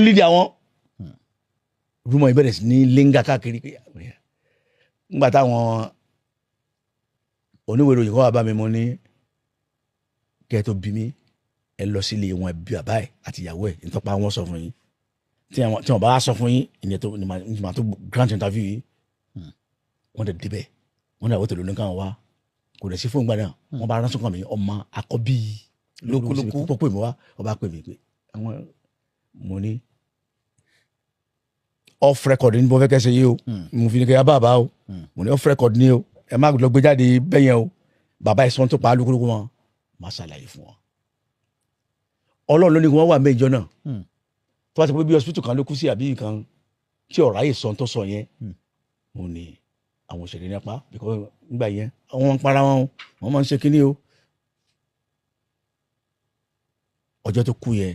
lídìí àwọn rúmọ̀ ìbẹ̀rẹ̀ sí ní lẹ́ngà káàkiri pé nígbà táwọn oníwèé ìròyìn kọ́ wà bá mi mọ́ ní kẹ́ ẹ tó bí mi ẹ lọ sílé wọn bí bàbá ẹ àti ìyàwó ẹ nítorí àwọn sọ fún yín tí wọn bá sọ fún yín ìyẹn tó ní màá tó grant interview yìí wọn dẹ̀ débẹ̀ wọn dẹ̀ àwọn tèlè oníkan wá kò dẹ̀ sí fún ìgbà náà wọn bá ránṣẹ́ kàn mí ọmọ akọ́bí lókùlókù pọ̀ pè mí wá ọba pè mí pé àwọn mo ní off record ní bọ́ fẹ́ kẹ́sẹ̀ yìí o mo fi ní kẹ́ yá bàbá o mo ní off record ní o ẹ má lọ gbé jáde bẹ́yẹn o bàbá ẹ̀ sọ́n tó pa á lókùlókù wọn má ṣàlàyé fún wọn. Ọlọ́run ló ní kí wọ́n wà méjọ náà tó bá ti pé bí hospital kan ló kú sí àbí nǹkan tí ọ̀rọ̀ ayé sọ tó sọ yẹn mo ní àwọn òṣèré nípa because nígbà yẹn àwọn ń para wọn máa ń ṣe kínní o. ọjọ́ tó kú yẹn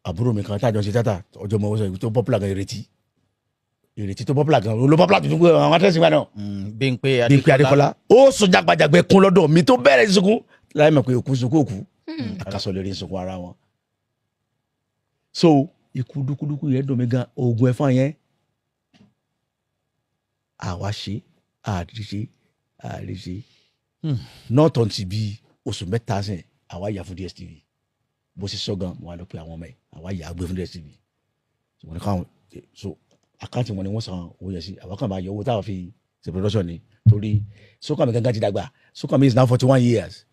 àbúrò mi kan tájọ ṣe tátà ọjọ́ mọ̀ wọ́n sọ tó popular gan ìrètí tó popular gan ló popular tó tún gbé àwọn atẹ́sí wa náà. Bímpé Adékọ́lá ó sọ jàgbàjàgbẹ́ kún lọ́dọ̀ mi tó bẹ̀rẹ̀ sunkún láì mọ̀ pé òkú sunkún òkú àkàsọ̀ lè rí sunkún ara wọn. So ikú dúkúdúkú yẹn dùn mí gan oògùn ẹ̀fọn yẹn àwa ṣe àríṣe náà tọ́ ti bí oṣù mẹ́ta sẹ́yìn àwa yà fún DSTV bó ṣe sọ gan wọn á lọ pé àwọn ọmọ ẹ̀ àwa yà á gbé fún DSTV so àkáǹtì wọn ni wọ́n san owó yẹn sí àwa kàn máa yọ owó táwọn fi ṣe production ni torí Sókànmí gangan ti dàgbà Sókànmí is now 41 years.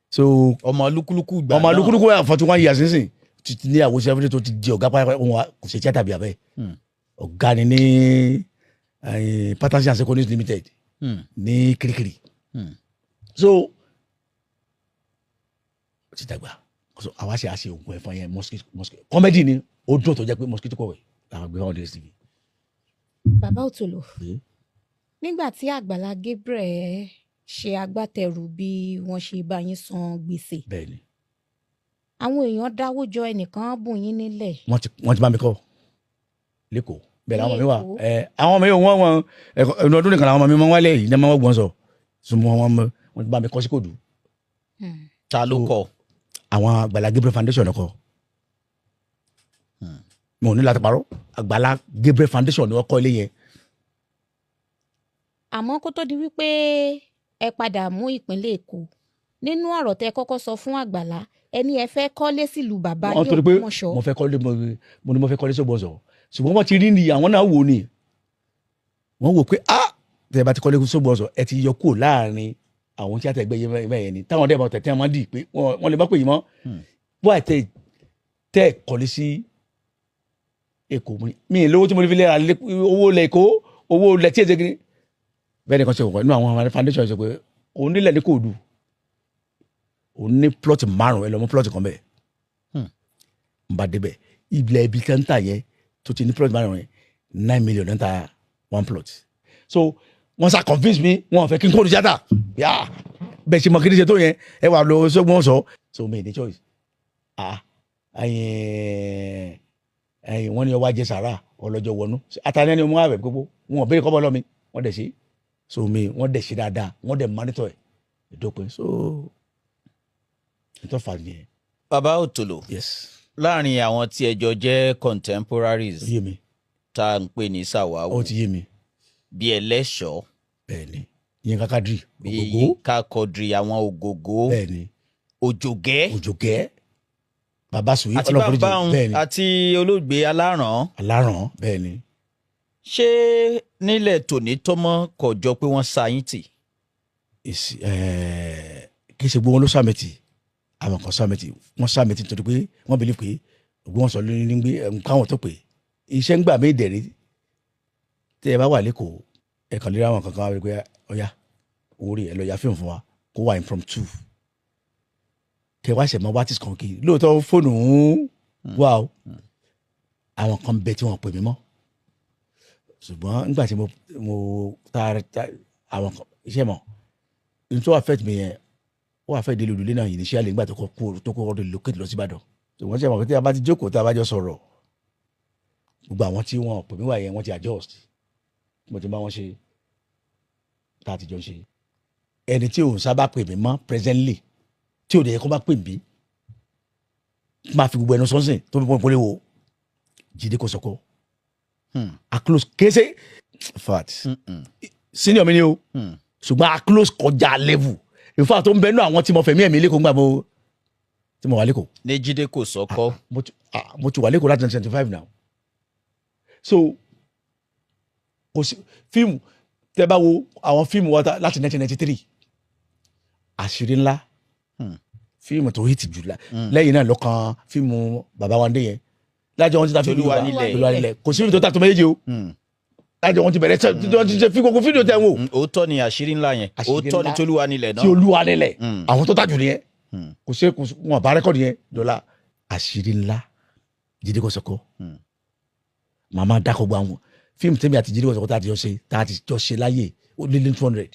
So ọmọ lúkúlùkù gbà ọmọ lúkúlùkù wà 41 years nísìn ti ní àwọn òṣèré tó ti di ọ̀gá pápá wọn kò ṣe tíátà bí abẹ́ ọ̀gá ni ní Partnership and Securities Limited ní Kirikiri so ti dàgbà so àwa ṣe àṣe ògùn ẹ̀fọn yẹn mosquito comedy ni ó dùn tó jẹ́ pé mosquito kọ̀wé làwọn gbé wọn DSTV. Bàbá Òtòlò nígbà tí Àgbàlá Gabriel ṣe agbátẹrù bí wọ́n ṣe bá yín san gbèsè. Bẹ́ẹ̀ni. Àwọn èèyàn dáwó jọ ẹnìkan bùn yín nílẹ̀. wọ́n ti bá mi kọ́ lẹ́kọ̀ọ́ bẹ́ẹ̀ làwọn ọmọ mi wà àwọn ọmọ mi wọ́n ẹnu ọdún nìkan làwọn ọmọ mi máa ń wálé yìí ní ọmọ gbọ́n sọ ṣùgbọ́n wọ́n ti bá mi kọ́ sí Kòdú. Ta ló kọ́? Àwọn Àgbàlá Gabriel Foundation ló kọ́. Mo ò ní láti parọ́ Àgbàlá Gabriel Foundation ni wọ́n kọ́ ilé yẹn. Àmọ́ kó tó di wípé ẹ padà mú ìpínlẹ̀ Èkó nínú ọ̀rọ̀ tẹ kọ́kọ́ sọ fún Àgbàlá ẹni ẹ fẹ́ kọ́lé sílùú bàbá yóò Ògbómọ̀ṣọ́. mo fẹ́ kọ́lé mo ní mo fẹ́ kọ́lé sógbọ́nsọ̀ ṣùgbọ́n wọ́n ti rí ni àwọn náà wò ni wọ́n wò pé tẹ̀ bá ti kọ́lé sógbọ́nsọ̀ ẹ ti yọ kúrò láàrin àwọn tí a tẹ̀ gbé yẹn ni táwọn dẹ́gbọ̀n tẹ̀ tí wọ́n máa dì pé wọ́n lè bá pè yín mọ́ wọ́n àti tẹ̀ kọ́lé sí Èkó mi lówó tí mo fi lè ra owó lẹ̀ Èkó owó lẹ̀ tí èsè kiri bẹ́ẹ̀ ni kan ṣe kọ̀ọ̀kan inú àwọn foundation ṣe pé òun nílẹ̀ ní Kòòdù òun ní plot 5 ẹ lọ mú plot kan bẹ́ẹ̀ n bá débẹ̀ ilẹ̀ ibi tí wọ́n ń tà yẹn tó ti ní plot 5 yẹn 9 million ń ta 1 plot so wọ́n sá convince mi wọ́n fẹ́ kí n kó ní tíátà yá bẹ́ẹ̀ ṣe mọ kí ni ṣe tó yẹn ẹ wà lọ sọ́gbọ́n sọ so mi ní choice wọ́n ní ọwọ́ ajé sàrà ọlọ́jọ́ wọnú àtàlẹ́ ni mo máa bẹ̀ gbogbo wọn ò béèrè kọ́bọ̀ lọ́mi wọ́n dẹ̀ ṣe so wọ́n dẹ̀ ṣe dáadáa wọ́n dẹ̀ monitor ẹ̀ ìdópin so ìtọ́ fà nìyẹn. Bàbá Òtòlò láàrin àwọn tí ẹjọ́ jẹ́ contemporaries tá à ń pè ní Sàwáwù ó ti yé mi bí Ẹlẹ́ṣọ̀ bẹ́ẹ̀ni Yínká Quadri bí Yínká Quadri àwọn Ògògó bẹ́ẹ̀ni Òjògẹ́ bàbá Sùwí ọlọ́pàá bẹ́ẹ̀ni àti olóògbé Aláràn bẹ́ẹ̀ni. Ṣé nílẹ̀ tòní tọ́mọ́ kò jọ pé wọ́n sa yín tì? Kì í ṣe gbogbo wọn ló sàmìtì àwọn kan sàmìtì wọ́n sàmìtì nítorí pé wọ́n believe pé ògbó wọn sọ lórí ní gbé káwọn tó pè iṣẹ́ ń gbà mí dẹ̀rí tẹ́ ẹ bá wà lẹ́kọ̀ọ́ ẹ kàn lè ra àwọn kankan wá pé ọ̀ya owó rí ẹ lọ ya fíìmù fún wa kó wà impromptu kẹ wá ṣẹ̀mọ́ wá tí kan kì í lóòótọ́ fóònù wà ó àwọn kan bẹ tí wọ́n pè mí mọ́ ṣùgbọ́n nígbà tí mo ta àwọn iṣẹ́ mọ̀ ní tó affect mi yẹn ó affect délé olùlé náà yìí ní ṣíàlì nígbà tó kọ́ relocate lọ sí Ìbàdàn ṣùgbọ́n ṣe mọ̀ pé tí a bá ti jókòó tá a bá jọ sọ̀rọ̀ gbogbo àwọn tí wọ́n pè mí wá yẹn wọ́n ti adjust mo ti bá wọn ṣe tá a ti jọ ṣe ẹni tí òun sábà pè mí mọ́ presently tí ò dẹ̀ yẹ kó bá pè mí máa fi gbogbo ẹnu sọ́nsìn tó fi pọ́n ìpínlẹ̀ wo Jídé Kòsọ́kọ́ a close kése fact senior mi ni o ṣùgbọ́n a close kọjá level in fact tó ń bẹnu àwọn tí mo fẹ̀mí ẹ̀mí lẹ́kọ̀ọ́ ńgbà tí mo wà lẹ́kọ̀ọ́. ní Jídé Kòsọ́kọ́. mo ti wà lẹ́kọ̀ọ́ láti 1975 now so kò sí fíìmù tẹ́ bá wo àwọn fíìmù wa láti 1993 àṣírí ńlá fíìmù tó hìtì jù lẹ́yìn náà lọ́kàn fíìmù bàbá wa ndé yẹn lájọ wọn ti ta fíìmù Tolúwanilẹ̀ kò sí fíìmù tó ta tó méjì o lájọ wọn ti bẹ̀rẹ̀ tí ṣe fi gbogbo fíìmù tẹ̀ wò. òótọ́ ni àṣírí ńlá yẹn òótọ́ ni Tolúwanilẹ̀ náà. tí Olúwanilẹ̀ àwọn tó tàjù nìyẹn kò sí wọn bá rẹ́kọ̀dì yẹn dọ́là àṣírí ńlá Jídé Kòsọ́kọ́ màmá dákọ̀ gbọ́ àwọn fíìmù tẹ́mi àti Jídé Kòsọ́kọ́ tá a ti jọ ṣe láyé ó lé ní 200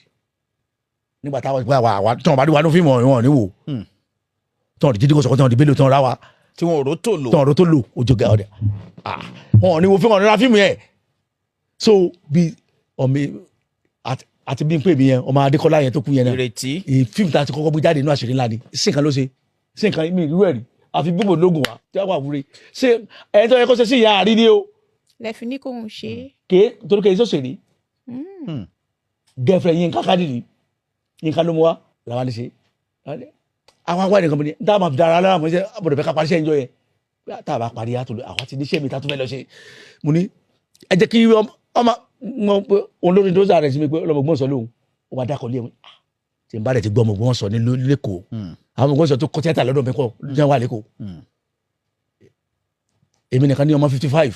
nígbà táwọn ìgbà wà tí wọn bá dé wà ní fíìmù wọn ní wò tí wọn di Jídé Kòsọ́kọ́ tí wọn di Bello tí wọn rà wá tí wọn ò rò tó lò ojú ga ọdẹ wọn ò ní wo fíìmù wọn ní ra fíìmù yẹn so bí ọmọ àti bí n pè mí yẹn ọmọ Adékọ́lá yẹn tó kú yẹn náà ìrètí fíìmù tá a ti kọ́kọ́ gbé jáde inú àṣírí ńlá ni sí nǹkan ló ṣe sí nǹkan mi ìlú ẹ̀rí àfi bíbò lóògùn wa tí wọ́n wà wúre ṣé ẹni tó yẹ kó ṣe sí ìyá àrí ni o. lẹ́fi ní kò ń ṣe. torí kèé sọ̀sẹ̀ ni gẹ̀fẹ̀ Yínká Kádìrì Yínká ló mú wa làwọn ní ṣe àwọn àwọn ènìyàn kan ní dáa máa fi dára lára mọ̀ ṣe àbọ̀dọ̀ fẹ́ ká parí iṣẹ́ ìjọ yẹn tá a bá parí àtúntò àwọn ti ní iṣẹ́ mi tá a tún fẹ́ lọ ṣe mo ní ẹ jẹ́ kí ọmọ olórin tó sàrẹ̀ sí mi pé ọlọ́mọ gbọ́n sọ lóhùn ó wá dákọ̀ lé wọn tí n bá rẹ̀ ti gbọ́ ọmọ gbọ́n sọ ní lẹ́kọ̀ọ́ àwọn ọmọ gbọ́n sọ tó kọ́ tíátà lọ́dọ̀ mi kọ́ lójú wà lẹ́kọ̀ọ́ èmi nìkan ní ọmọ 55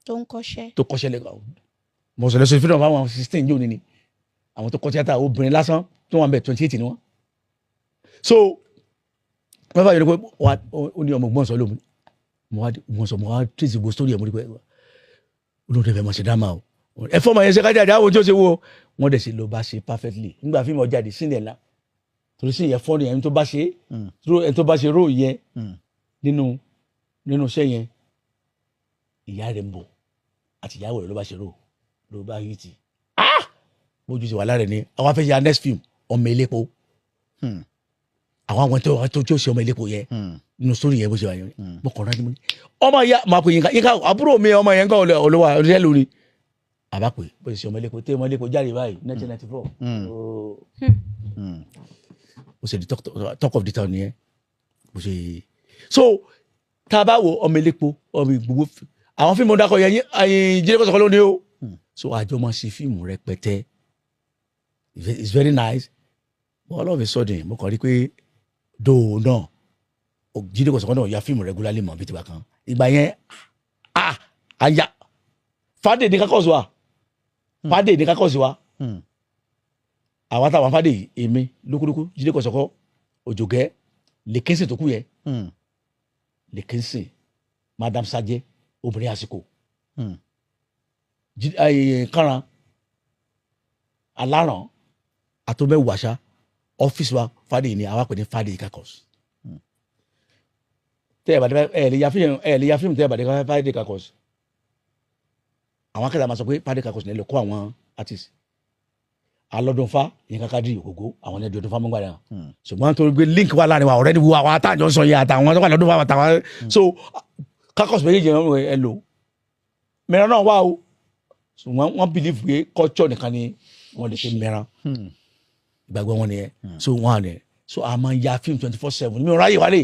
tó kọ́ṣẹ́ lẹ́kọ̀ọ́ mo sọ lẹ́sọ̀ ìfúnná fáwọn 16 yóò ní ni àwọn tó kọ́ tíátà obìnrin lásán tó wà ń bẹ̀ 28 ni wọ́n so wọ́n bá yẹ pé ó ní ọmọ gbọ́n sọ lóhùn mo wá tírìsì gbó sórí ẹ̀ mo rí pé olóòtú ẹ̀fẹ̀ mọ̀ ṣe dáma o ẹ fọ́ọ̀mù yẹn ṣe ká jáde àwọn tí ó ṣe wo wọ́n dẹ̀ ṣe ló bá ṣe perfectly nígbà fíìmù ọjáde sí ẹ̀ la torí sí ìyẹn fọ́ọ̀nù ẹni tó bá ṣe róò yẹn nínú iṣẹ́ yẹn ìyá rẹ̀ ń bọ̀ àti ìyàwó rẹ̀ ló bá ṣe róò ló bá yí ti bójú ti wà lára ẹ̀ ní àwọn afẹ́ ya next film ọmọ elépo àwọn tó ṣe ọmọ elépo yẹn nínú sórí yẹn bó ṣe wà yẹn mo kàn rántí mo ní ọmọ ya máa pè Yínká àbúrò mi ọmọ yẹn ń kọ́ olówó ọ̀rẹ́ lórí àbá pé bó ṣe ọmọ elépo tẹ́ ọmọ elépo jáde báyìí 1994 ó ṣe di talk of the town nìyẹn bó ṣe so tá a bá wo ọmọ elépo ọmọ gbogbo àwọn fíìmù dákọ̀ yẹn Jídé Kòsọ́kọ́ lónìí o so àjọ máa ṣe fíìmù rẹpẹtẹ it's very nice but all of a sudden mo kàn rí pé dòó náà Jídé Kòsọ́kọ́ náà ya fíìmù regularly mọ̀ bí ti bá kan ìgbà yẹn àyà fàdé ní kákọ́sí wa fàdé ní kákọ́sí wa àwọn àtàwọn fàdé èmi lókúlókú Jídé Kòsọ́kọ́ Òjògẹ́ Lèkínsìn tó kù yẹ Lèkínsìn Madam Sajẹ obìnrin àsìkò Kànràn Aláràn àtọ́mẹ́wàṣá ọ́fíìsì wa fàdé ní àwọn àpè ní fàdé kákọ́sí ẹ lè ya fíìmù tẹ́ ẹ bá dé Fàdé Kakọ́sí àwọn akẹ́kọ̀ọ́ máa sọ pé Fàdé Kakọ́sí ní ẹ lè kó àwọn artist alọ́dúnfá Yínká Kádìrì Ògógó àwọn ẹni ọdúnfá mọ́gbà rẹ̀ ṣùgbọ́n tó gbé link wà láàrin wa ọ̀rẹ́ ni wo àwọn àtàjọ sọ yẹn àtàwọn tó wà lọ́dúnfá àtàwọn so Kakọ́sí méjèèjì ẹ lò mìíràn náà wà o ṣùgbọ́n wọ́n believe pé culture nìkan ni wọ́n lè ṣe mìíràn ìgbàgbọ́ wọn nìyẹn so wọ́n à ní so a máa ya fíìmù 24/7 mi ò ráyè wálé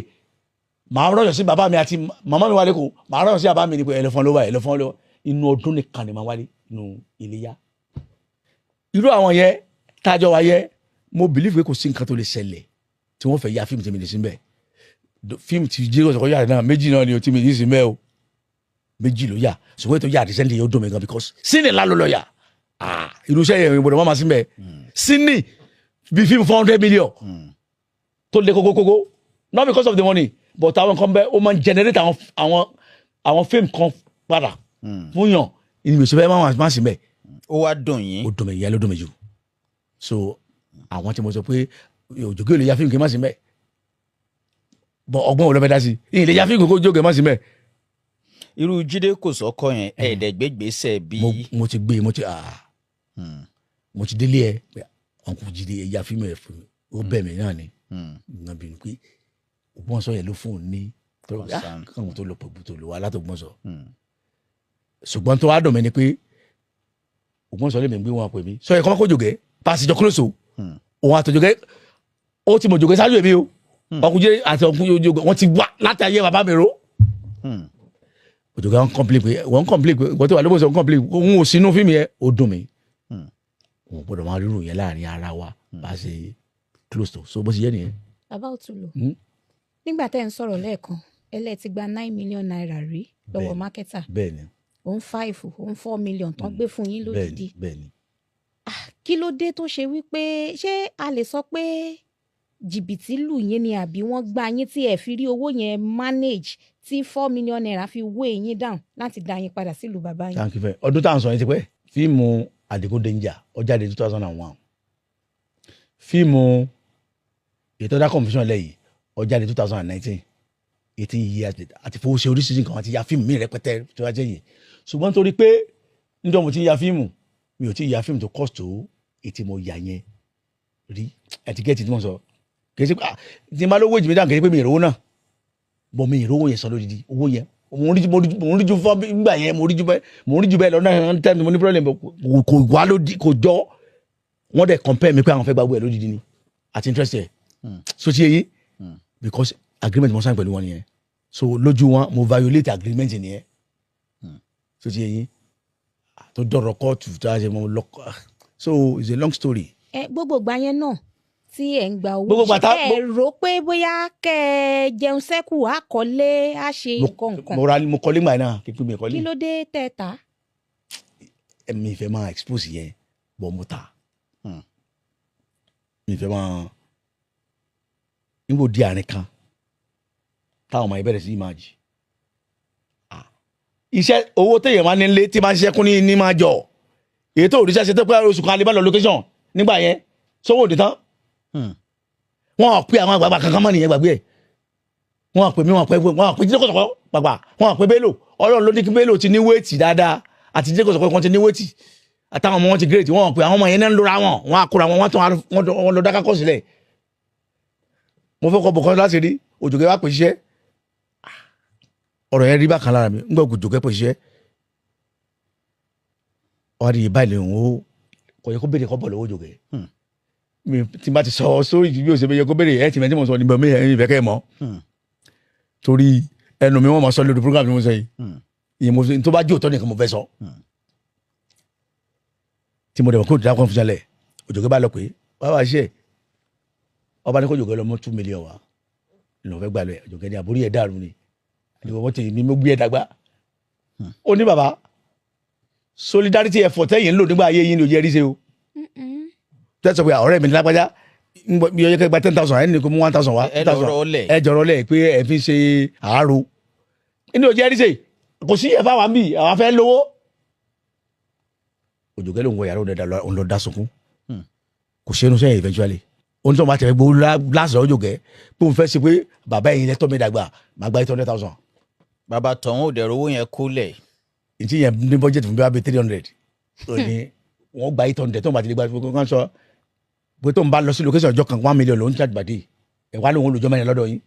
màá rọ̀yọ̀ sí bàbá mi àti màmá mi wálé kò màá rọ̀yọ̀ sí bàbá mi ní pé ẹlẹ́fọn ló wà ẹlẹ́fọn ló inú ọdún nìkan ni màá wálé inú Iléyá irú àwọn yẹn tájọ wa yẹ mo believe pé kò sí nǹkan tó lè ṣẹlẹ̀ tí wọ́n fẹ́ ya fíìmù tí mi lè sí mbẹ́ fíìmù tí Jídé Kòsọ́kọ́ yà náà méjì náà ni o tí mi ní sí mbẹ́ o méjì ló yà ṣùgbọ́n ètò yà àdìsẹ́ńtì yóò dùn mí gan because sínì ńlá ló lọ yà irúṣẹ́ yẹn ìbòdò wọn máa sí mbẹ́ sínì bí fíìmù 400 million tó lé kókókókó not because of the money but àwọn kan bẹ ó máa ń generate àwọn fíìmù kan padà fún yàn ìgbésẹ̀ bẹ́ẹ̀ máa sì bẹ́ẹ̀. ó wá dùn yín. ó dùn mí ìyá ló dùn mí jù so àwọn tí mo sọ pé Òjògé ò lè ya fíìmù kí n má sí bẹ́ẹ̀ bọ ọgbọ́n ò lọ fẹ́ dá sí i ìyìn lè ya fíìmù kó Òjògé má sí bẹ́ẹ̀. irú Jídé Kòsọ́kọ́ yẹn ẹ̀ẹ́dẹ̀gbẹ́gbèsè bí. mo ti gbé mo ti délé ẹ ọkùnrin Jídé ẹ ya fíìmù ẹ fún mi ó bẹ̀ mí náà ni nàbí pé ògbọ́n sọ yẹn ló fún un ní káwọn tó lọ pẹ̀lú tó lọ wá látògbọ́nsọ. ṣùgbọ́n tó wá dùn mí ni pé Ògbómọ̀ṣọ́ lè mi gbé wọn pè mí sọ yẹ kọ́ kó Jògé pàṣẹjọ close o òun àtòjògé ó ti mọ̀ Jògé ṣáájú èmi o ọkùnjẹ àti ọkùnjẹ wọn ti wá láti ayé bàbá mi ro. Òjògé wọn complain pé ìwọ́n tó wà lóbòsàn wọn complain òun ò sínú fíìmù yẹn ó dùn mí òun gbọ́dọ̀ máa rírun yẹn láàrin ara wa bá a ṣe close to so bó ṣe yẹ nìyẹn. bàbá Òtúlò nígbà tẹ́ ń sọ̀rọ̀ lẹ́ẹ̀kan ti gba 9 million naira rí lọ́wọ́ mákẹ́tà bẹ́ẹ̀ni òun 5 òun 4 million tán gbé fún yín lódìdí bẹ́ẹ̀ni. kí ló dé tó ṣe wípé ṣé a lè sọ pé jìbìtì lù yín ni àbí wọ́n gbá yín tí ẹ fi rí owó yẹn manage tí 4 million naira fi wé yín down láti dá yín padà sílùú bàbá yín. thank you very ọdún tá à ń sọ yẹn ti pẹ́ fíìmù Àdìgún Danger ó jáde 2001 fíìmù ìtọ́jà confusion lẹ́yìn ó jáde 2019 18 years later àti fowó ṣe oríṣiríṣi nǹkan àti ya fíìmù mi rẹpẹtẹ tó wá jẹ́ yìí ṣùgbọ́n torí pé níjọ́ mo ti ya fíìmù mi ò tí ì ya fíìmù tó cost tó ètí mo yà yẹn rí ẹtíkẹ́ẹ̀tì tí mo sọ kì í ṣe pé tí n bá lówó ìjìnlẹ̀ dáhùn kì í ṣe pé mi ìrówó náà bọ̀ mi ìrówó yẹn sọ lódìdí owó yẹn mo ń rí ju fún nígbà yẹn mo ń rí ju bẹ́ẹ̀ lọ́nà tẹ́mi mo ní problem kò wá lódì kò jọ wọ́n dẹ̀ compare mi pé àwọn fẹ́ gbàgbọ́ ẹ̀ lódìdí ni àti interest ẹ̀ so ti yẹ yín because agreement mo sign pẹ̀lú wọn nìyẹn so lójú wọn mo violate agreement nìyẹn so ti yẹ yín tó dọ̀rọ̀ kóòtù tó a ṣe mo lọ so it's a long story. gbogbo ìgbà yẹn náà tí ẹ ń gba owó ṣe ẹ rò pé bóyá kẹ ẹ jẹun sẹ́kù á kọ́lé á ṣe nǹkan. mo kọ́lé gbà náà kí n pè mí kọ́lé. kí ló dé tẹ́ ta. mi fẹ́ máa expose yẹn bọ́ mo ta mi fẹ́ máa níbo di àárín kan táwọn ọmọ yẹn bẹ̀rẹ̀ sí máa jì iṣẹ́ owó téèyàn máa ní lé tí máa ń ṣiṣẹ́ kún ní máa jọ èyí tó òrìṣẹ́ ṣe tó pé oṣù kan alẹ́ bá lọ location nígbà yẹn sówó òde tán wọn ò pe àwọn àgbààgbà kankan mọ́ nìyẹn gbàgbé ẹ̀ wọn ò pe mí wọn ò pe jíjẹ́ kọ̀sọ̀kọ̀ gbàgbà wọn ò pe Bello Ọlọ́run ló ní kí Bello ti ní wéètì dáadáa àti jíjẹ́ kọ̀sọ̀kọ̀ kan ti ní wéètì àtàwọn ọmọ wọn ti gírètì wọn ò pe àwọn ọmọ yẹn náà ń lora wọn àkóra wọn lọ dáká kọ́ sílẹ̀ mo fẹ́ kọ́ bọ̀kan láti rí Òjògé wá pè ṣiṣẹ́ ọ̀rọ̀ yẹn rí bákan lára mi ń gbọ́ Òjògé pè ṣiṣẹ́ ọ̀rọ̀ báyìí lè wọ́n kò yẹ kó béèrè kọ́ bọ̀ lọ́wọ́ Òjògé mi tí n bá ti sọ sórí bí o ṣe bẹ yẹ kó béèrè ẹ tì mẹ́ tí mo sọ níbẹ̀ mi ẹ̀ ìfẹ́ kẹ́ ẹ̀ mọ́ torí ẹnu mi wọ́n mọ̀ sọ lórí program tí mo sọ yìí ìyẹn tó bá jẹ́ òótọ́ nìkan mo fẹ́ sọ tí mo dẹ̀ mọ̀ kó dìda kan fún jalẹ̀ Òjògé bá lọ pé wá wá ṣe ọba ní kó Òjògé lọ mọ́ 2 million wa ìlànà fẹ́ gbà lọ Òjògé ní àbúrò yẹn dàrú ni àdìgbò wọ́n ti ní mo gbé ẹ dàgbà ó ní bàbá solidarity effort ẹ̀yìn ń lò nígbà ayé yín ló jẹ́ rí ṣe o tẹ́sán pé ọ̀rẹ́ mi ní lápájá bí ọjọ́ kẹgbà 10,000 ẹni kò mú 1,000 wá ẹ jọ̀rọ̀ lẹ̀ pé ẹ fi ṣe àárò inú òjẹ́ rí ṣe kò sí ẹ̀fà wà ń bì àwọn afẹ́ lówó Òjògé ló ń wọ yàrá òun lọ dá sunkún kò ṣe inú sẹ́yìn eventually ohun tó máa tẹ̀lé gbogbo láàṣọ Òjògé pé òun fẹ́ ṣe pé bàbá yẹn lẹ́tọ́ mi dàgbà máa gba 800,000. bàbá tọ̀hún òdẹ̀rọ̀ owó yẹn kólẹ̀. ìtì yẹn ní budget fún bí wàá bẹ 300 òní wọ́n gba 800 tó ń bá ti lè gba kan sọ pé tó ń bá lọ sí location ọjọ́ kan 1 million ló ń charge bàdé ẹ̀ wá lóun olùjọ́ mẹ́rin lọ́dọ̀ yín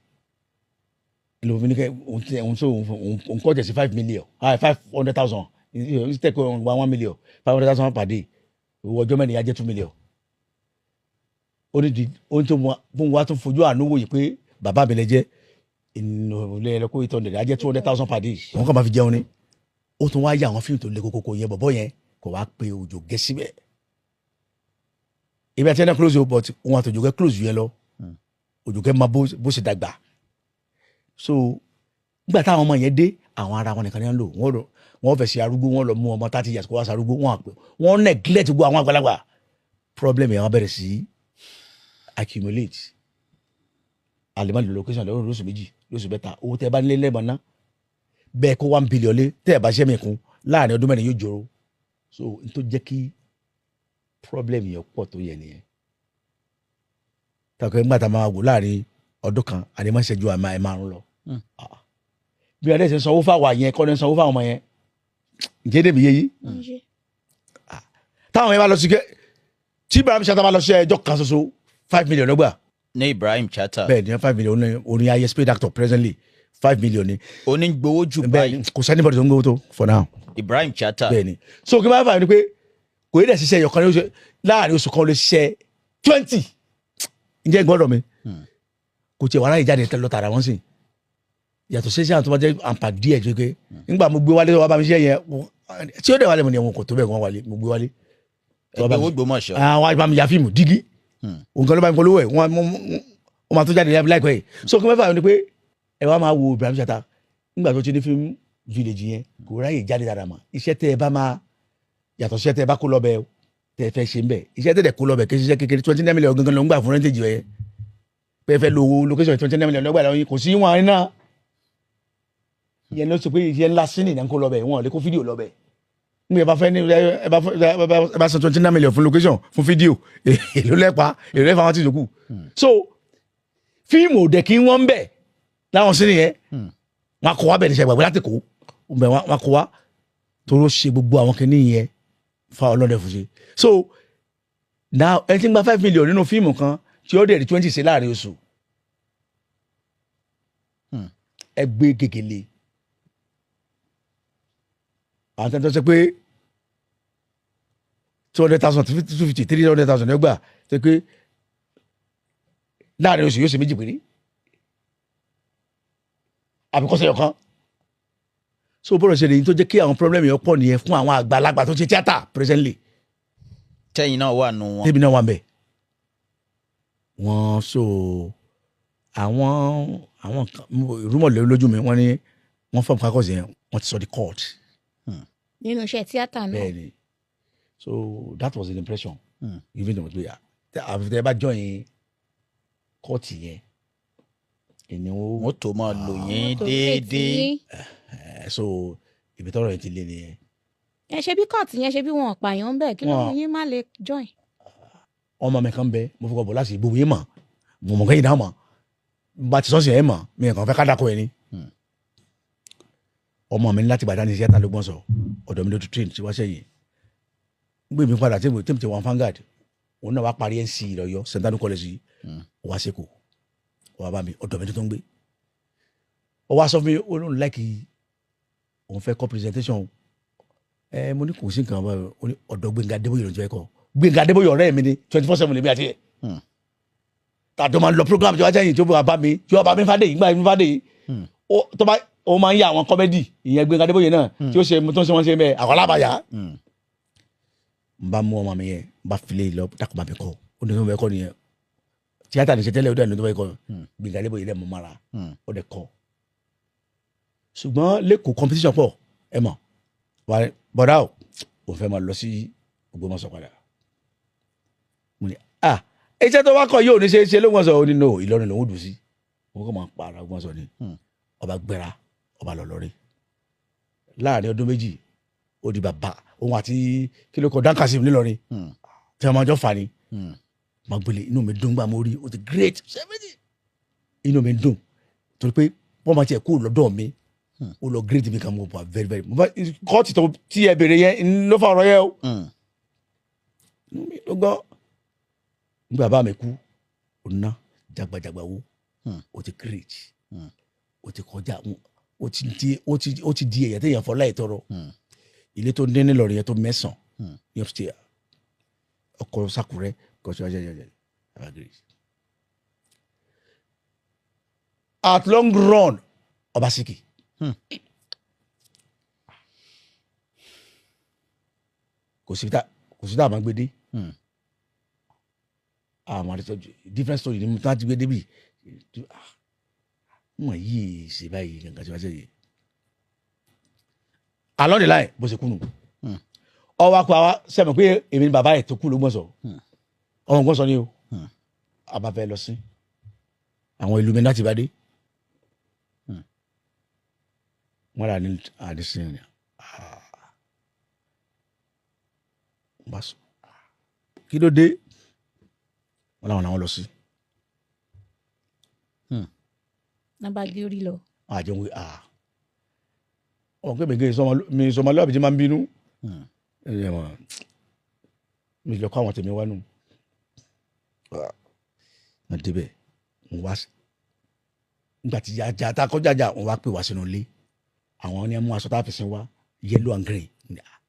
ìlòfin ní kẹ́ òun kọ́ jẹ̀ sí 5 million 500,000 instead kó gba 1 million 500,000 per day owó ọjọ́ mẹ́rin yá jẹ́ 2 million ó ní di ohun tó mú wa tún fojú àánú wòye pé bàbá mi lẹ jẹ́ ilé ẹlẹ́kọ́ 800 á jẹ́ 200,000 per day wọ́n kàn máa fi jẹun ni ó tún wá yà àwọn fíìmù tó lé kókó yẹn bọ̀bọ̀ yẹn kò wá pe Òjògé síbẹ̀ ibi àti ẹni close o but wọn àti Òjògé close yẹn lọ Òjògé máa bó ṣe dàgbà so nígbà táwọn ọmọ yẹn dé àwọn ará wọn nìkan ní wọn lò wọn fẹ́ ṣe arúgbó wọn lọ mú ọmọ 30 years kó wá ṣarúgbó wọn neglect gbogbo àwọn àgbàlagbà problem yẹn wọn bẹ̀rẹ̀ sí accumulate alimadi location lọ́rùn lóṣù méjì lóṣù mẹ́ta owó tẹ́ bá nílé lẹ́ẹ̀mọ́ ná bẹ́ẹ̀ kó 1 billion lé tẹ́ ẹ̀ bá ṣẹ́ mi kún láàrin ọdún mẹ́rin yóò jòrò so n tó jẹ́ kí problem yẹn pọ̀ tó yẹ nìyẹn tàbí nígbà tá a máa wò láàrin ọdún kan àdèmọ́ṣẹ́ ju ẹ̀ márùn lọ bí adé ṣe sanwó fáwọn yẹn kọ́ ní sanwó fáwọn ọmọ yẹn ǹjẹ́ dèmi yé yí táwọn yẹn bá lọ sí kẹ́ tí Ibrahim Chatta bá lọ sí ẹjọ́ kan ṣoṣo 5 million lọ́gbà ní Ibrahim Chatta bẹ́ẹ̀ ni 5 million orin ayé paid actor presently 5 million ni. onígbowó jù báyìí. kò sẹ́ni bọ́dọ̀ tó ń gbowó tó for now. Ibrahim Chatta. bẹ́ẹ̀ni so kí n bá fà ní pé kò yẹ dẹ̀ ṣiṣẹ́ ẹ̀yọ̀kan láàrin oṣù kan lè ṣiṣẹ́ 20 ǹjẹ́ gbọ́dọ̀ mi kò tiẹ̀ wàhálà ìjáde lọ tààrà wọ́n sì yàtọ̀ sí àwọn tó bá jẹ́ àǹpà díẹ̀ tó ké nígbà mo gbé wálé tó wá bá mi ṣiṣẹ́ yẹn tí ó dẹ̀ wálé mo ní ẹ̀wọ̀n kò tó bẹ́ẹ̀ wọ́n wálé mo gbé wálé. ẹgbẹ́ wo gbọmọṣọ. àwọn àgbà mi ya fíìmù dígí òǹkan ló bá mi polówó ẹ̀ wọ́n máa tó jáde láìpẹ́ yìí so kí n bá fà ní pé ẹ wá máa wo Ibrahim Chatta nígbà tó ti ní fíìmù village yẹn kò ráyè jáde dáadáa mọ́ iṣẹ́ tẹ́ ẹ bá máa yàtọ̀ iṣẹ́ tẹ́ ẹ bá kó lọ bẹ́ẹ̀ tẹ́ ẹ fẹ́ ṣe ń bẹ̀ iṣẹ́ tẹ́ ẹ kó lọ bẹ̀ kí iṣẹ́ kékeré 29 million gangan ló ń gbà fún rẹ́ńtẹ̀jì ẹ̀ pé ẹ fẹ́ lo location 29 million lọ́gbà lọ́yìn kò sí wọn iná yẹn ló sọ pé iṣẹ́ ńlá sí nìyẹn kó lọ bẹ̀ wọn ò lè kó fídíò lọ bẹ̀ nígbà ẹ bá fẹ́ ní ẹ bá san 29 million fún location fún fídíò èlò lẹ́pa èlò lẹ́fà wọn ti dòkú so fíìmù òdẹ kí wọ́n ń bẹ̀ láwọn sí nìyẹn wọn kọ wá bẹ̀ níṣẹ́ gbàgbé láti kó wọn kọ wá toró ṣe gbogbo àwọn kìíní yẹn fa ọlọ́dẹ fún ṣe so now ẹni tí ń gba 5 million nínú fíìmù kan tí ó dẹ̀ rí 20 sí láàrin oṣù ẹ gbé gègèlè àwọn tẹ́tọ́ sọ pé 200,000 250 300,000 ẹgbà sọ pé láàrin oṣù yóò ṣe méjì péré àbíkọ́sẹ̀ ọ̀kan so bọ́dọ̀ ṣe lèyìn tó jẹ́ kí àwọn problem yẹn pọ̀ nìyẹn fún àwọn àgbàlagbà tó ṣe tíátà presently. tẹ́yìn náà wà nù wọn. tẹ́bi náà wà mbẹ̀. wọ́n so àwọn rúmọ̀lẹ́ lójú mi wọ́n ní wọ́n fọ́ọ̀mù kákọ́sì yẹn wọ́n ti sọ di court. nínú iṣẹ́ tíátà náà. bẹ́ẹ̀ni so that was the impression. even though àfihàn bá join court yẹn ìnáwó. wọ́n tó máa lò yín déédéé. so ibi tọ́rọ̀ yẹn ti lé nìyẹn. ẹ ṣe bí kóòtù yẹn ṣe bí wọn pààyàn bẹ́ẹ̀ kí ló mú yín má lè join. ọmọ mi kan bẹ mo fọkọ bọ láti ibùbù yín mọ mo mọ kẹyìn náà mọ bá ti sọ́ọ̀sì ẹ̀ mọ̀ mi kàn fẹ́ ká dákọ̀ ẹ̀ ni. ọmọ mi ní láti gbàdá ní iṣẹ́ ta ló gbọ́n sọ ọ̀dọ̀ mi ló tún train tí wá sẹ́yìn gbé mi padà tí mo ti wọn Vanguard òun náà wá parí NC Ìlọyọ Central College wá sẹ́kọ̀ wá bá mi ọ̀dọ̀ mi tó ń gbé ọ wá sọ fún mi ó lóun láìkì òun fẹ́ kọ́ presentation mo ní kò sí nǹkan ọ̀dọ̀ Gbénga Adébóyè ló ń jẹ́ kọ́ Gbénga Adébóyè ọ̀rẹ́ mi ni 24/7 lèmi àti ẹ̀ tàdó máa ń lọ program tí wọ́n jẹ́ yìí tí ó bá mi tí wọ́n bá mi fàdé yìí gbà mi fàdé yìí tó bá ó máa ń yà àwọn kọ́mẹ́dì ìyẹn Gbénga Adébóyè náà tí ó ṣe tó ń ṣe wọ́n ṣe mẹ́ àwọn alábàyà. n bá mú ọmọ mi yẹn n bá filé lọ dákùnmá mi kọ́ ó ní tó fẹ́ kọ́ nìyẹn tíátà ní ṣe tẹ́lẹ̀ ó dẹ̀ ní tó fẹ́ kọ́ Gbénga Adébóyè dẹ̀ mọ́ mara ó dẹ̀ kọ́ ṣùgbọ́n lẹ́kọ̀ọ́ competition pọ̀ ẹ mọ̀ bọ́dá ò òun fẹ́ máa lọ sí Ògbómọ̀ṣọ́ padà mo ní iṣẹ́ tó wá kọ yóò ní ṣe ló ń sọ ní no Ìlọrin lòún dùn sí wọn kò máa para wọn sọ ni ọba gbéra ọba lọ lọrí láàrin ọdún méjì ó di bàbá òun àti kílókọ Dankasim nílọrin tí wọn máa jọ fà ní máa gbélé inú mi dùn gbà mo rí o ti great 70 inú mi dùn torí pé wọn máa tiẹ̀ kó lọ́dọ̀ mi ó lọ great mi kan mo bá very very kọ́ọ̀tì tó tí ẹ bèrè yẹn ló fà ọ̀rọ̀ yẹn o ló gbọ́ nígbà bá mi kú ó ná jagbajagba wo ó ti great ó ti kọjá ó ti di èyàn téèyàn fọlá ìtọrọ ilé tó ní nílọrin yẹn tó mẹ́sàn-án ní upstairs ọkọ Sákúrẹ́ kọsí ọjọ́ great at long run Obaseki kò sí tá a máa gbé dé àwọn àti different story ni mo tán ti gbé débi wọn yìí ṣe báyìí kankan ṣe wá ṣe yìí along the line bó ṣe kúnnù ọwọ́ akọ àwa sẹ́mi pé èmi ni bàbá ẹ̀ tó kú ló gbọ́n sọ ọmọ gbọ́n sọ ni o àbáfẹ́ lọ sí àwọn ìlú mi láti bá dé wọn rà ní àdísìn ni kí ló dé wọn làwọn làwọn lọ sí. nàbà gé orí lọ. àjẹwò ọ̀n pé mi sọmọ lọ́ọ̀bì tí máa ń bínú mi lọ kọ́ àwọn tèmi wá nù wọ́n débẹ̀ nígbà tí ajá tá a kọjá jà wọn wá pè wá sínú ilé àwọn ni ẹ mú aṣọ tá a fi sin wá yellow and green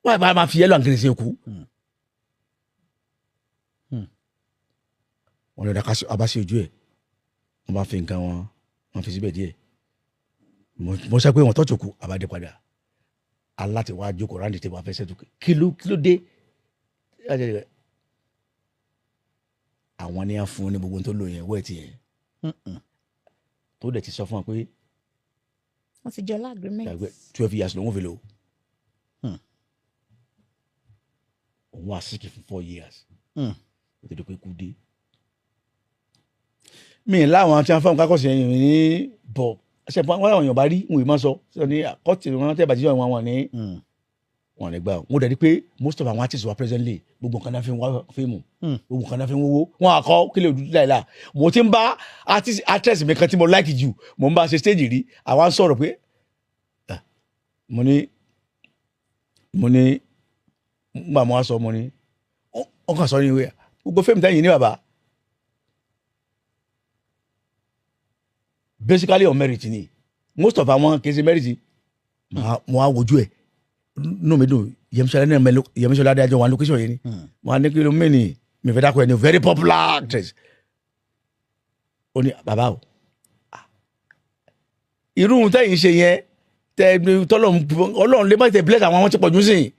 wọ́n àbá máa fi yellow and green sí òkú. wọ́n lè dàka abá sí ojú ẹ̀ wọ́n bá fi nǹkan wọn fi síbẹ̀ díẹ̀ mo sọ pé wọ́n tọ́jú òkú àbádé padà aláti wá jókòó ráńdì tí wọ́n fẹ́ sẹ́tù kí ló dé àwọn ni a fún ní gbogbo tó lò yẹn wẹ́ẹ̀tì yẹn tó dẹ̀ ti sọ fún wa pé wọ́n ti jọ lágrímẹ̀ntì 12 years lòun fi lò òun wà síkì fún 4 years ó ti di pé kú dé mi láwọn tí wọ́n fẹ́ kákọ́sí ẹ̀yìn ní bọ̀ ṣe fún àwọn èèyàn bá rí wọn ì máa sọ ní àkọ́tì wọn tẹ́ bàjẹ́ wọn ní wọn lè gbà ó mo dẹ̀ rí pé most of àwọn artists wa presently gbogbo nǹkan náà fi ń wá fíìmù gbogbo nǹkan náà fi ń wówó wọn àkọ́ kílẹ̀ òdúdú láìla mo ti ń bá actress mi kan tí mo like jù mo ń bá ṣe stage rí àwa ń sọ̀rọ̀ pé mo ní gbà mo wá sọ mo ní ọkàn sọ ní ìwé gbogbo fíìmù tẹ́yìn ní bàbá basically on merit ni most of àwọn kì í ṣe merit mo á wojú ẹ̀ nù mí dùn Yẹmisọ́lá adájọ́ wọn location yẹn ni wọn á ní kí ló mẹ́ni mi fẹ́ dákọ̀ ẹ̀ ní very popular actress ó ní bàbá o irú tẹ́yìn ṣe yẹn tẹ Ọlọ́run lè má tẹ bless àwọn tí pọ̀ jù sí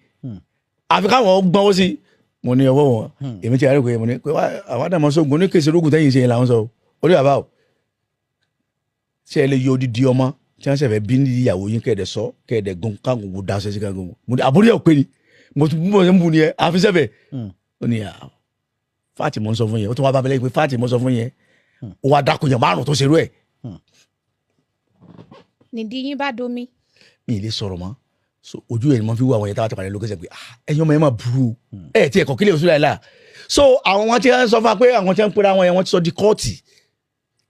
àfi káwọn gbọ́n ó sí mo ní ọwọ́ wọn èmi ti àárẹ̀ pé mo ní pé àwọn àdàmọ́ sógun ní kèsì ológun tẹ́yìn ṣe yẹn làwọn sọ ó ní bàbá o ṣe ẹ lè yọ odidi ọmọ tí wọn ṣẹfẹ bí ní ìyàwó yín kẹdẹ sọ kẹdẹ gun káwọn wo daṣẹ sí káwọn mo ní àbúrò yà pé ni mo ṣe ń bu ni ẹ àfi sẹfẹ ó ní fáàtì mo ń sọ fún yẹn ó tún wá bá bẹlẹ pé fáàtì mo sọ fún yẹn ó wá dákun yẹn márùn tó ṣerú ẹ. nídìí yín bá domi. mi ì lè sọ̀rọ̀ mọ́ so ojú ẹ̀ ni mo fi wú àwọn yẹn táwọn ti pàdé lókè sẹ́ pé ẹ̀yin ọmọ yẹn máa burú ẹ̀ tí ẹ̀kọ́ kílẹ̀ oṣù láìláà so àwọn wọn ti sọ fún wa pé àwọn tí wọn ń pera wọn yẹn wọn ti sọ di kọ́ọ̀tì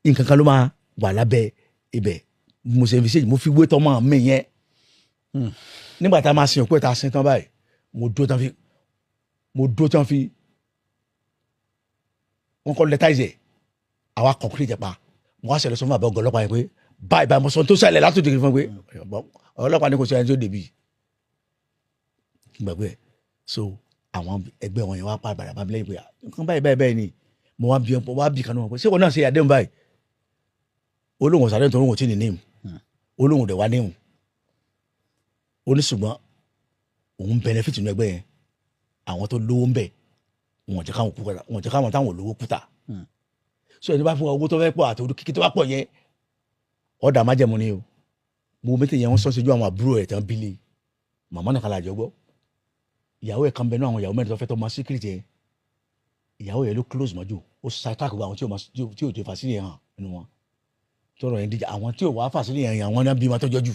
nǹkan kan ló máa wà lábẹ́ ibẹ̀ mo ṣe fi ṣe mo fi wé tọmọ mi yẹn nígbà tá a máa sin òkú ẹ̀ tá a sin tán báyìí mo dúró tán fi wọn kọ́ lẹ́tàìsẹ̀ àwa concrete pa mo wá ṣẹlẹ̀ sọ fún àbẹ̀ ọgọ́ ọlọ́pàá yẹn pé báyìí mo sọ tó ṣẹlẹ̀ látòdì fún pé ọlọ́pàá ní kò ṣe ẹni tó débi gbàgbé ẹ̀ so àwọn ẹgbẹ́ wọn yẹn wá pa àbàrà bá mi lẹ́yìn pé nǹkan báyìí ni mo wá bí kanú wọn pé ṣé wọn náà ṣe àdéhùn báyìí olóhùn ọ̀sàdéhùn tó ń wò tí ní níìmù olóhùn dẹ̀ wá níìmù ó ní ṣùgbọ́n òun benefit nínú ẹgbẹ́ yẹn àwọn tó lówó ń bẹ̀ wọn jẹ́ káwọn táwọn olówó kúta so ẹni bá fún owó tó fẹ́ pọ̀ àti kíkí tó bá pọ̀ yẹn ọ̀dà májẹ̀mú ni o mo mẹ́tẹ̀ yẹn wọ́n sọ síjú àwọn àbúrò ẹ̀ tán bílẹ̀ màmá nìkan làjọ gbọ́ ìyàwó ẹ̀ kan bẹ náà àwọn ìyàwó mẹ́rin tó fẹ́ tó máa secret yẹn ìyàwó yẹn ló close mọ́jú ó sa attack gba àwọn tí ò tó fà sílẹ̀ hàn nínú wọn tọrọ yẹn díjà àwọn tí ò wá fà sílẹ̀ yẹn àwọn náà bí wọn tó jọjú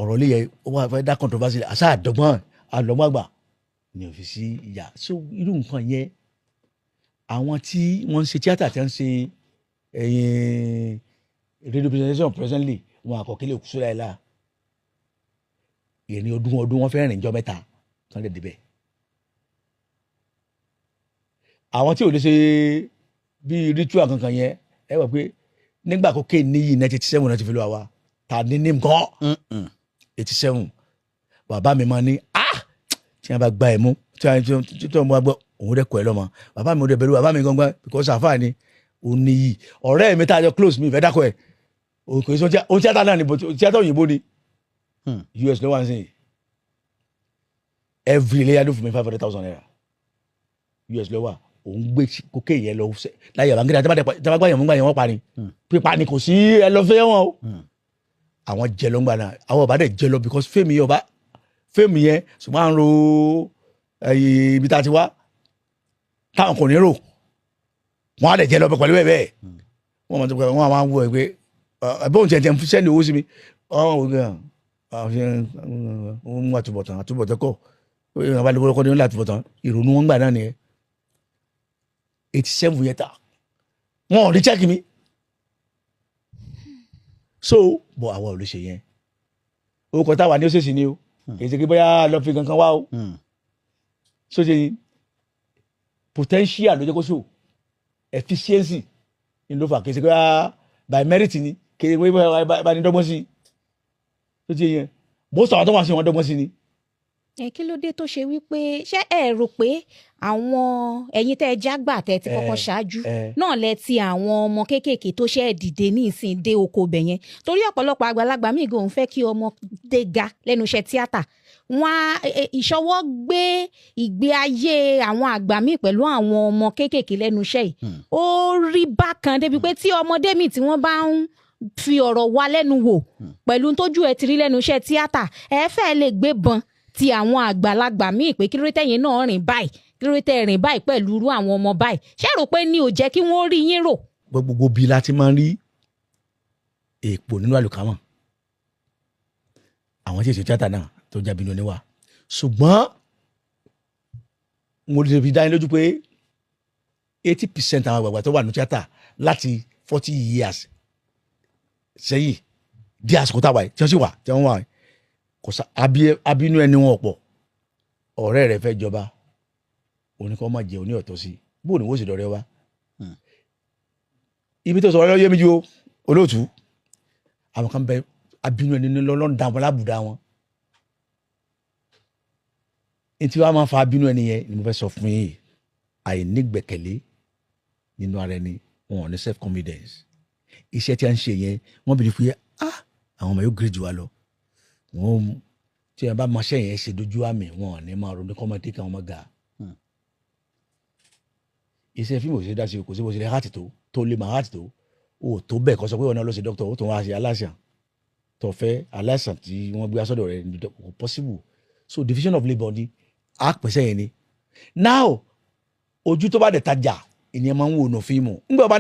ọ̀rọ̀ lè yẹ ó wà fẹ́ dá controversy àṣà àdọ́gbọ́n àgbà ní òfìsí ìyá so irú nǹkan yẹn àwọn tí wọ́n ń ṣe tíátà tí wọ́n ń ṣe radio presentation presently wọn àkọkílẹ̀ òkú sódà ẹ̀la ìrìn ọdún wọn fẹ́ rìn jọ mẹ́ta tán lè débẹ̀ àwọn tí ò lè ṣe bí ritual kankan yẹn ẹ wọ pé nígbà kókè níyì 1987 náà ti fi lọ wa ta ní ní nǹkan 87 bàbá mi máa ní tí wọn bá gba ẹ mú tí wọn bá gbọ́ òun rẹ kọ ẹ lọ́mọ bàbá mi ò dẹ bẹ̀rù bàbá mi gangan because àfáà ni òun níyì ọ̀rẹ́ mi tá a jọ close mi ìfẹ́ dákọ̀ ẹ̀ òkè sọ ohun tíátà náà ni tíátà òyìnbó ni US ló wà ń sìn every layer ló fún mi 500,000 naira US ló wà òun gbé kókè yẹn lọ láyé àbángídá tí wọ́n bá gbà yẹn mú gbà yẹn wọ́n pa ni pípa ni kò sí ẹ lọ fẹ́ wọn o àwọn jẹ ló ń gbà náà àwọn ọba dẹ̀ jẹ lọ because fẹ́mi yẹn ṣùgbọ́n à ń ro ibi tá a ti wá táwọn kò ní rò wọn á dẹ̀ jẹ lọ pẹ̀lú ẹ̀ bẹ́ẹ̀ wọ́n máa ń wọ ẹ̀ pé bóun tiẹ̀ ń sẹ́ni owó sí mi ọ̀hún wò gan ọ̀hún mú àtúbọ̀tán kọ̀ ìrìn àbálẹ̀ wọlé kọ́ ní wọn àtúbọ̀tán ìrònú wọn gbà náà nìyẹn 87 yẹn ta wọn ò rí chẹ́kì mi so bọ̀ àwọn ò lè ṣe yẹn orúkọ táwa ní ó ṣèṣì ni o kì í ṣe kí bóyá lọ fi kankan wá o so ṣe potential ló jẹ́ kó so efficiency ní ló fà kí n ṣe pé by merit ni kí n bá ní dọ́gbọ́n sí tó ti yẹn most àwọn tó wà sí wọn dọ́gbọ́n sí ni. Kí ló dé tó ṣe wípé ṣé ẹ rò pé àwọn ẹ̀yin tẹ́ ẹ jágbà tẹ́ ti kọ́kọ́ ṣáájú náà lẹ ti àwọn ọmọ kéékèèké tó ṣe é dìde ní ìsìn dé oko bẹ̀ yẹn torí ọ̀pọ̀lọpọ̀ àgbàlagbà míì gan fẹ́ kí ọmọdé ga lẹ́nu iṣẹ́ tíátà wọn ìṣọwọ́ gbé ìgbé ayé àwọn àgbà míì pẹ̀lú àwọn ọmọ kéékèèké lẹ́nu iṣẹ́ yìí ó rí bákan débi pé tí ọmọdé míì tí wọ́n bá ń fi ọ̀rọ̀ wá lẹ́nu wò pẹ̀lú tójú ẹ ti rí lẹ́nu iṣẹ́ tíátà ẹ fẹ́ lè gbé bọn ti àwọn àgbàlagbà míì pé kí ló tẹ̀yìn náà rìn báyìí kí ló tẹ̀ rìn báyìí pẹ̀lú irú àwọn ọmọ báyìí ṣé rò pé ní ò jẹ́ kí wọ́n rí yín rò. gbogbo bíi la ti máa ń rí èèpo nínú àlùkámọ̀ àwọn tí èsì tíátà náà tó jábí ní oníwà ṣùgbọ́n mo lè fi dá yín lójú pé 80% àwọn àgbàgbà tó wà ní tíátà láti 40 years sẹ́yìn di àsìkò táwa yìí tí wọ́n sì wà tí wọ́n wà kò sá abínú ẹni wọn ọ̀pọ̀ ọ̀rẹ́ rẹ̀ fẹ́ jọba oníkan máa jẹ oní ọ̀tọ̀ sí bó ni wọ́n sì dọ̀rẹ́ wa ibi tó sọ̀rọ̀ yé mi ju olóòtú àwọn kan bẹ abínú ẹni lọ́lọ́run dá wọn lábùdá wọn etí wa máa fa abínú ẹni yẹn ni mo fẹ́ sọ fún yín àìnígbẹ̀kẹ̀lé nínú ara ẹni wọn ò ní self confidence iṣẹ́ tí a ń ṣe yẹn wọ́n bìí fún yẹ àwọn ọmọ yóò gírí jù wá lọ wọn tí wọn bá máṣẹ́ yẹn ṣe dojú àmì wọn ò ní máa ronú kọ́mọdé kan ọmọ ga iṣẹ́ fíìmù ò ṣe dá sí kò sí bó ṣe lè hàtì tó lè máa hàtì tó o tó bẹ́ẹ̀ kọ́ sọ pé ọ̀nà ló ṣe dókítà ó tó wá ṣe aláṣàn tó fẹ́ aláṣàn tí wọ́n gbé aṣọ́dọ̀ rẹ̀ kò possible so division of labour ni a pèsè yẹn ni now ojú tó bá dẹ̀ tajà ènìyàn máa ń wò nù fíìmù ńgbà bá